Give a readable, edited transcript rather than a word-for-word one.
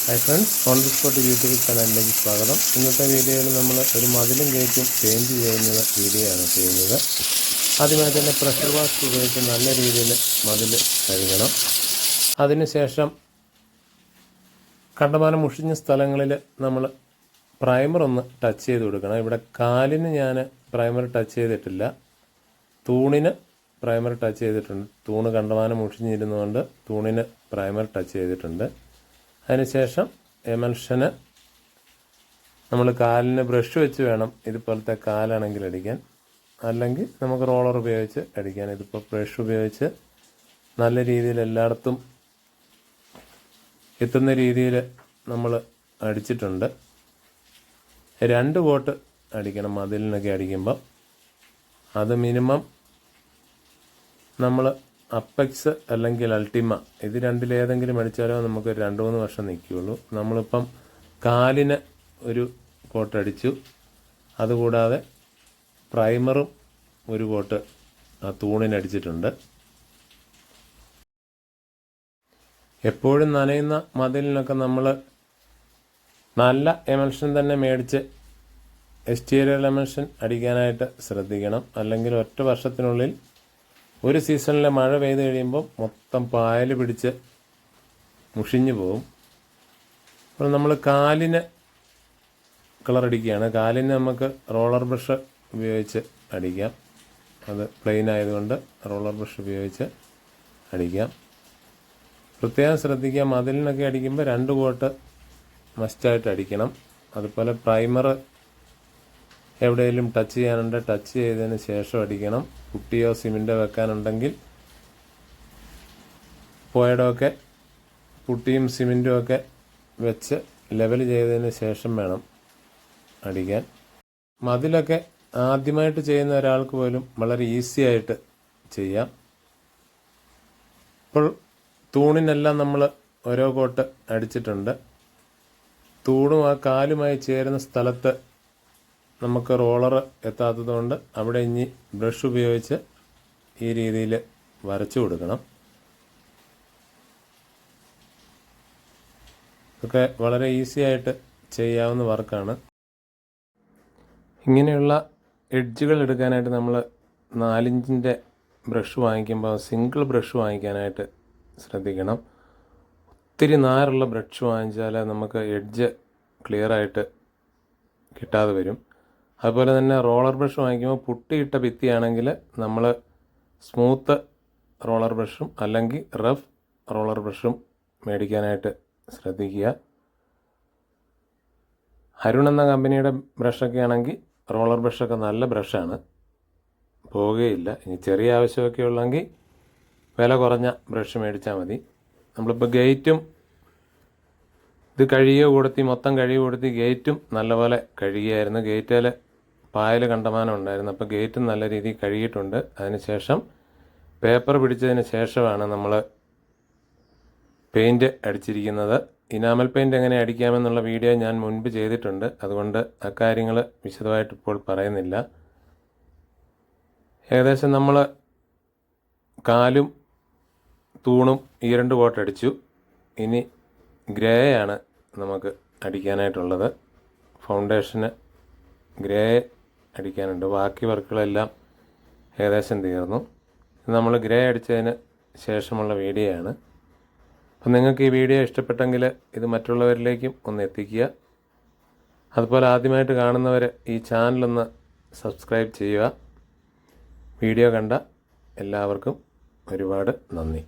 Hi friends, on the spot YouTube ചാനലിലേക്ക് സ്വാഗതം. ഇന്നത്തെ വീഡിയോയിൽ നമ്മൾ ഒരു മതിലും ഗേറ്റും പെയിൻറ്റ് വീഡിയോ ആണ് ചെയ്യുന്നത്. ആദ്യമായി തന്നെ പ്രഷർ വാഷ് ഉപയോഗിച്ച് നല്ല രീതിയിൽ മതിൽ കഴുകണം. അതിനുശേഷം കണ്ടമാനം മുഷിഞ്ഞ സ്ഥലങ്ങളിൽ നമ്മൾ പ്രൈമർ ഒന്ന് ടച്ച് ചെയ്ത് കൊടുക്കണം. ഇവിടെ കാലിന് ഞാൻ പ്രൈമർ ടച്ച് ചെയ്തിട്ടില്ല, തൂണിന് പ്രൈമർ ടച്ച് ചെയ്തിട്ടുണ്ട്. തൂണ് കണ്ടമാനം മുഷിഞ്ഞിരുന്നുകൊണ്ട് തൂണിന് പ്രൈമർ ടച്ച് ചെയ്തിട്ടുണ്ട്. അതിനുശേഷം എമൽഷന് നമ്മൾ കാലിന് ബ്രഷ് വെച്ച് വേണം ഇതുപോലത്തെ കാലാണെങ്കിൽ അടിക്കാൻ, അല്ലെങ്കിൽ നമുക്ക് റോളർ ഉപയോഗിച്ച് അടിക്കാൻ. ഇതിപ്പോൾ ബ്രഷ് ഉപയോഗിച്ച് നല്ല രീതിയിൽ എല്ലായിടത്തും എത്തുന്ന രീതിയിൽ നമ്മൾ അടിച്ചിട്ടുണ്ട്. 2 കോട്ട് അടിക്കണം മതിലിനൊക്കെ അടിക്കുമ്പോൾ. അത് മിനിമം നമ്മൾ അപ്പെക്സ് അല്ലെങ്കിൽ അൾട്ടിമ ഇത് രണ്ടിലേതെങ്കിലും അടിച്ചാലോ നമുക്ക് 2-3 വർഷം നിൽക്കുകയുള്ളൂ. നമ്മളിപ്പം കാലിന് ഒരു കോട്ട് അടിച്ചു, അതുകൂടാതെ പ്രൈമറും ഒരു കോട്ട് ആ തൂണിനടിച്ചിട്ടുണ്ട്. എപ്പോഴും നനയുന്ന മതിലിനൊക്കെ നമ്മൾ നല്ല എമൽഷൻ തന്നെ മേടിച്ച് എക്സ്റ്റീരിയർ എമൽഷൻ അടിക്കാനായിട്ട് ശ്രദ്ധിക്കണം. അല്ലെങ്കിൽ ഒറ്റ വർഷത്തിനുള്ളിൽ ഒരു സീസണിലെ മഴ പെയ്ത് കഴിയുമ്പോൾ മൊത്തം പായൽ പിടിച്ച് മുഷിഞ്ഞു പോകും. അപ്പോൾ നമ്മൾ കാലിന് കളറടിക്കുകയാണ്. കാലിന് നമുക്ക് റോളർ ബ്രഷ് ഉപയോഗിച്ച് അടിക്കാം. അത് പ്ലെയിൻ ആയതുകൊണ്ട് റോളർ ബ്രഷ് ഉപയോഗിച്ച് അടിക്കാം. പ്രത്യേകം ശ്രദ്ധിക്കുക, മതിലിനൊക്കെ അടിക്കുമ്പോൾ 2 കോട്ട് മസ്റ്റായിട്ട് അടിക്കണം. അതുപോലെ പ്രൈമർ എവിടെയെങ്കിലും ടച്ച് ചെയ്യാനുണ്ട്, ടച്ച് ചെയ്തതിന് ശേഷം അടിക്കണം. കുട്ടിയോ സിമെൻറ്റോ വെക്കാനുണ്ടെങ്കിൽ പോയടമൊക്കെ പുട്ടിയും സിമെൻറ്റും ഒക്കെ വെച്ച് ലെവൽ ചെയ്തതിന് ശേഷം വേണം അടിക്കാൻ. മതിലൊക്കെ ആദ്യമായിട്ട് ചെയ്യുന്ന ഒരാൾക്ക് പോലും വളരെ ഈസി ആയിട്ട് ചെയ്യാം. ഇപ്പോൾ തൂണിനെല്ലാം നമ്മൾ ഓരോ കോട്ട് അടിച്ചിട്ടുണ്ട്. തൂണും ആ കാലുമായി ചേരുന്ന സ്ഥലത്ത് നമുക്ക് റോളർ എത്താത്തത് കൊണ്ട് അവിടെ ഇനി ബ്രഷ് ഉപയോഗിച്ച് ഈ രീതിയിൽ വരച്ചു കൊടുക്കണം. ഇതൊക്കെ വളരെ ഈസി ആയിട്ട് ചെയ്യാവുന്ന വർക്കാണ്. ഇങ്ങനെയുള്ള എഡ്ജുകൾ എടുക്കാനായിട്ട് നമ്മൾ 4 ഇഞ്ചിൻ്റെ ബ്രഷ് വാങ്ങിക്കുമ്പോൾ സിംഗിൾ ബ്രഷ് വാങ്ങിക്കാനായിട്ട് ശ്രദ്ധിക്കണം. ഒത്തിരി നാരുള്ള ബ്രഷ് വാങ്ങിച്ചാൽ നമുക്ക് എഡ്ജ് ക്ലിയറായിട്ട് കിട്ടാതെ വരും. അതുപോലെ തന്നെ റോളർ ബ്രഷ് വാങ്ങിക്കുമ്പോൾ പുട്ടിയിട്ട ഭിത്തിയാണെങ്കിൽ നമ്മൾ സ്മൂത്ത് റോളർ ബ്രഷും അല്ലെങ്കിൽ റഫ് റോളർ ബ്രഷും മേടിക്കാനായിട്ട് ശ്രദ്ധിക്കുക. അരുൺ എന്ന കമ്പനിയുടെ ബ്രഷൊക്കെ ആണെങ്കിൽ റോളർ ബ്രഷൊക്കെ നല്ല ബ്രഷാണ്, പോവുകയില്ല. ഇനി ചെറിയ ആവശ്യമൊക്കെ ഉള്ളെങ്കിൽ വില കുറഞ്ഞ ബ്രഷ് മേടിച്ചാൽ മതി. നമ്മളിപ്പോൾ ഗേറ്റും ഇത് മൊത്തം കഴുകി കൊടുത്തി ഗേറ്റും നല്ലപോലെ കഴുകിയായിരുന്നു. ഗേറ്റിൽ പായൽ കണ്ടമാനം ഉണ്ടായിരുന്നു. അപ്പോൾ ഗേറ്റും നല്ല രീതിയിൽ കഴുകിയിട്ടുണ്ട്. അതിനുശേഷം പേപ്പർ പിടിച്ചതിന് ശേഷമാണ് നമ്മൾ പെയിൻറ്റ് അടിച്ചിരിക്കുന്നത്. ഇനാമൽ പെയിൻറ്റ് എങ്ങനെ അടിക്കാമെന്നുള്ള വീഡിയോ ഞാൻ മുൻപ് ചെയ്തിട്ടുണ്ട്, അതുകൊണ്ട് അക്കാര്യങ്ങൾ വിശദമായിട്ട് ഇപ്പോൾ പറയുന്നില്ല. ഏകദേശം നമ്മൾ കാലും തൂണും ഈ 2 കോട്ട് അടിച്ചു. ഇനി ഗ്രേ ആണ് നമുക്ക് അടിക്കാനായിട്ടുള്ളത്. ഫൗണ്ടേഷന് ഗ്രേ അടിക്കാനുണ്ട്. ബാക്കി വർക്കുകളെല്ലാം ഏകദേശം തീർന്നു. നമ്മൾ ഗ്രേ അടിച്ചതിന് ശേഷമുള്ള വീഡിയോ ആണ്. അപ്പം നിങ്ങൾക്ക് ഈ വീഡിയോ ഇഷ്ടപ്പെട്ടെങ്കിൽ ഇത് മറ്റുള്ളവരിലേക്കും ഒന്ന് എത്തിക്കുക. അതുപോലെ ആദ്യമായിട്ട് കാണുന്നവർ ഈ ചാനലൊന്ന് സബ്സ്ക്രൈബ് ചെയ്യുക. വീഡിയോ കണ്ട എല്ലാവർക്കും ഒരുപാട് നന്ദി.